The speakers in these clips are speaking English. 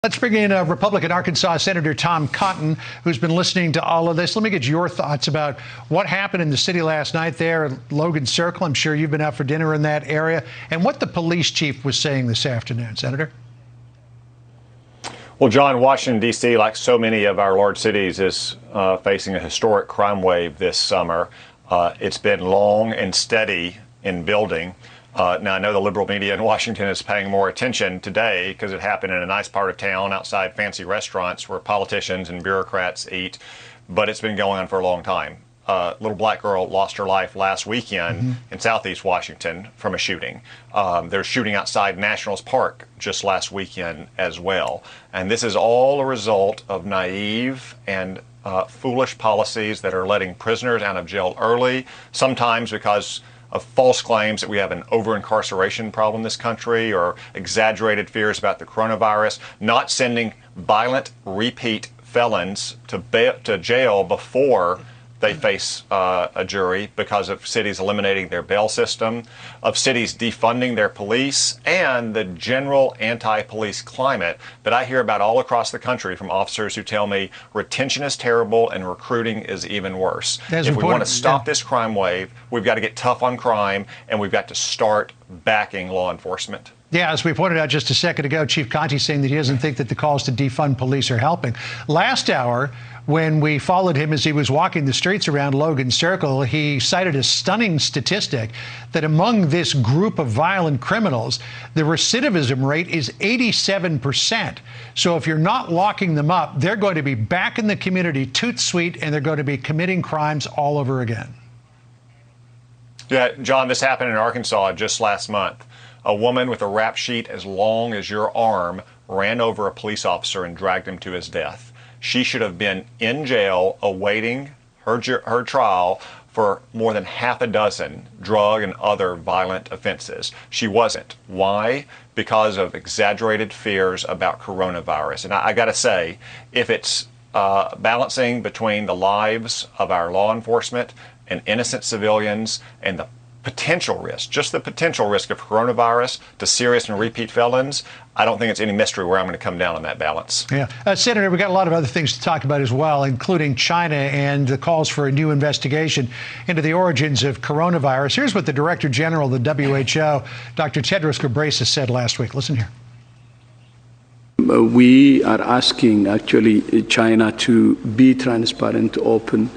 Let's bring in Republican Arkansas Senator Tom Cotton, who's been listening to all of this. Let me get your thoughts about what happened in the city last night there at Logan Circle. I'm sure you've been out for dinner in that area, and what the police chief was saying this afternoon. Senator? Well, John, Washington, D.C., like so many of our large cities, is facing a historic crime wave this summer. It's been long and steady in building. Now, I know the liberal media in Washington is paying more attention today because it happened in a nice part of town outside fancy restaurants where politicians and bureaucrats eat, but it's been going on for a long time. A little black girl lost her life last weekend in southeast Washington from a shooting. There's shooting outside Nationals Park just last weekend as well. And this is all a result of naive and foolish policies that are letting prisoners out of jail early, sometimes because of false claims that we have an over-incarceration problem in this country or exaggerated fears about the coronavirus, not sending violent repeat felons to jail before they face a jury because of cities eliminating their bail system, of cities defunding their police, and the general anti-police climate that I hear about all across the country from officers who tell me retention is terrible and recruiting is even worse. If we want to stop this crime wave, we've got to get tough on crime, and we've got to start backing law enforcement. Yeah, as we pointed out just a second ago, Chief Conte saying that he doesn't think that the calls to defund police are helping. Last hour, when we followed him as he was walking the streets around Logan Circle, he cited a stunning statistic that among this group of violent criminals, the recidivism rate is 87%. So if you're not locking them up, they're going to be back in the community toot sweet, and they're going to be committing crimes all over again. Yeah, John, this happened in Arkansas just last month. A woman with a rap sheet as long as your arm ran over a police officer and dragged him to his death. She should have been in jail awaiting her trial for more than half a dozen drug and other violent offenses. She wasn't. Why? Because of exaggerated fears about coronavirus. And I got to say, if it's balancing between the lives of our law enforcement and innocent civilians and the potential risk, just the potential risk of coronavirus to serious and repeat felons, I don't think it's any mystery where I'm going to come down on that balance. Yeah. Senator, we've got a lot of other things to talk about as well, including China and the calls for a new investigation into the origins of coronavirus. Here's what the Director General of the WHO, Dr. Tedros Ghebreyesus, said last week. Listen here. We are asking, actually, China to be transparent, open,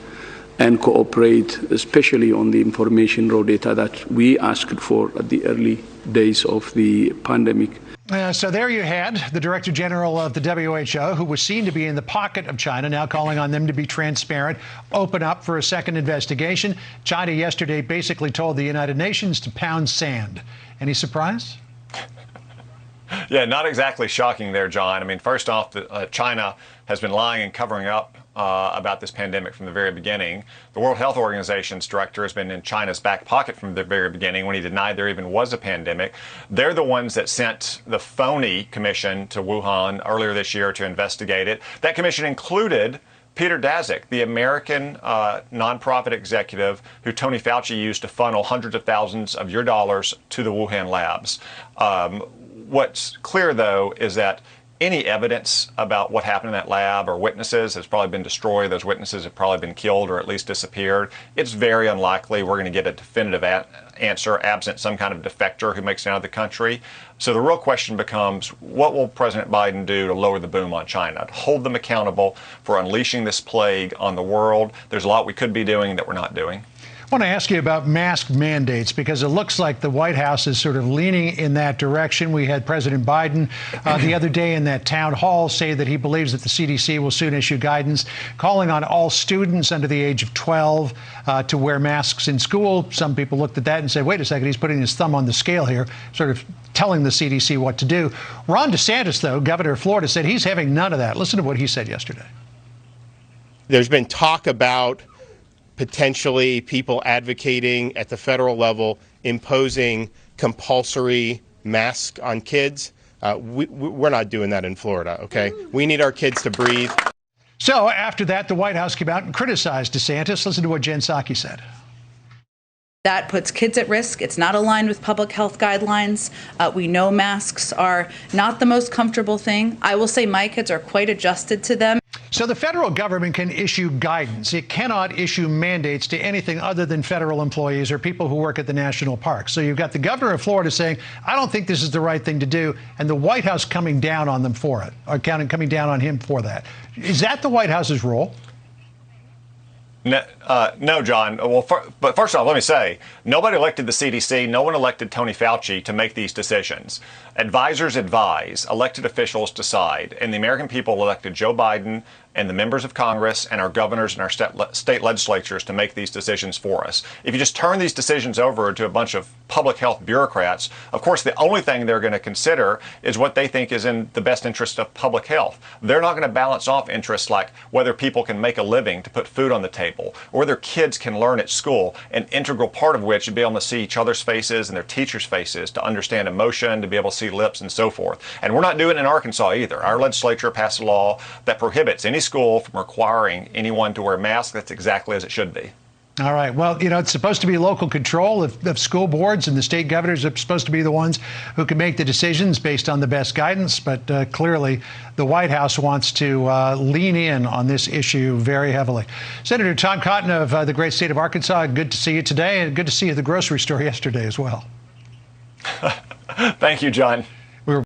and cooperate, especially on the information raw data that we asked for at the early days of the pandemic. So there you had the Director General of the WHO, who was seen to be in the pocket of China, now calling on them to be transparent, open up for a second investigation. China yesterday basically told the United Nations to pound sand. Any surprise? Yeah, not exactly shocking there, John. I mean, first off, China has been lying and covering up about this pandemic from the very beginning. The World Health Organization's director has been in China's back pocket from the very beginning when he denied there even was a pandemic. They're the ones that sent the phony commission to Wuhan earlier this year to investigate it. That commission included Peter Daszak, the American nonprofit executive who Tony Fauci used to funnel hundreds of thousands of your dollars to the Wuhan labs. What's clear, though, is that any evidence about what happened in that lab or witnesses has probably been destroyed. Those witnesses have probably been killed or at least disappeared. It's very unlikely we're going to get a definitive answer absent some kind of defector who makes it out of the country. So the real question becomes, what will President Biden do to lower the boom on China, to hold them accountable for unleashing this plague on the world? There's a lot we could be doing that we're not doing. I want to ask you about mask mandates, because it looks like the White House is sort of leaning in that direction. We had President Biden the other day in that town hall say that he believes that the CDC will soon issue guidance calling on all students under the age of 12 to wear masks in school. Some people looked at that and said, wait a second, he's putting his thumb on the scale here, sort of telling the CDC what to do. Ron DeSantis, though, governor of Florida, said he's having none of that. Listen to what he said yesterday. There's been talk about potentially people advocating at the federal level imposing compulsory masks on kids. We're not doing that in Florida, okay? We need our kids to breathe. So after that, the White House came out and criticized DeSantis. Listen to what Jen Psaki said. That puts kids at risk. It's not aligned with public health guidelines. We know masks are not the most comfortable thing. I will say my kids are quite adjusted to them. So the federal government can issue guidance. It cannot issue mandates to anything other than federal employees or people who work at the national parks. So you've got the governor of Florida saying, I don't think this is the right thing to do, and the White House coming down on them for it, or coming down on him for that. Is that the White House's role? No, John. Well, but first off, let me say, nobody elected the CDC. No one elected Tony Fauci to make these decisions. Advisors advise, elected officials decide, and the American people elected Joe Biden and the members of Congress and our governors and our state legislatures to make these decisions for us. If you just turn these decisions over to a bunch of public health bureaucrats, of course, the only thing they're going to consider is what they think is in the best interest of public health. They're not going to balance off interests like whether people can make a living to put food on the table or whether kids can learn at school, an integral part of which is be able to see each other's faces and their teachers' faces, to understand emotion, to be able to see lips and so forth. And we're not doing it in Arkansas either. Our legislature passed a law that prohibits any school from requiring anyone to wear a mask. That's exactly as it should be. All right. Well, you know, it's supposed to be local control of school boards, and the state governors are supposed to be the ones who can make the decisions based on the best guidance. But clearly, the White House wants to lean in on this issue very heavily. Senator Tom Cotton of the great state of Arkansas, good to see you today, and good to see you at the grocery store yesterday as well. Thank you, John.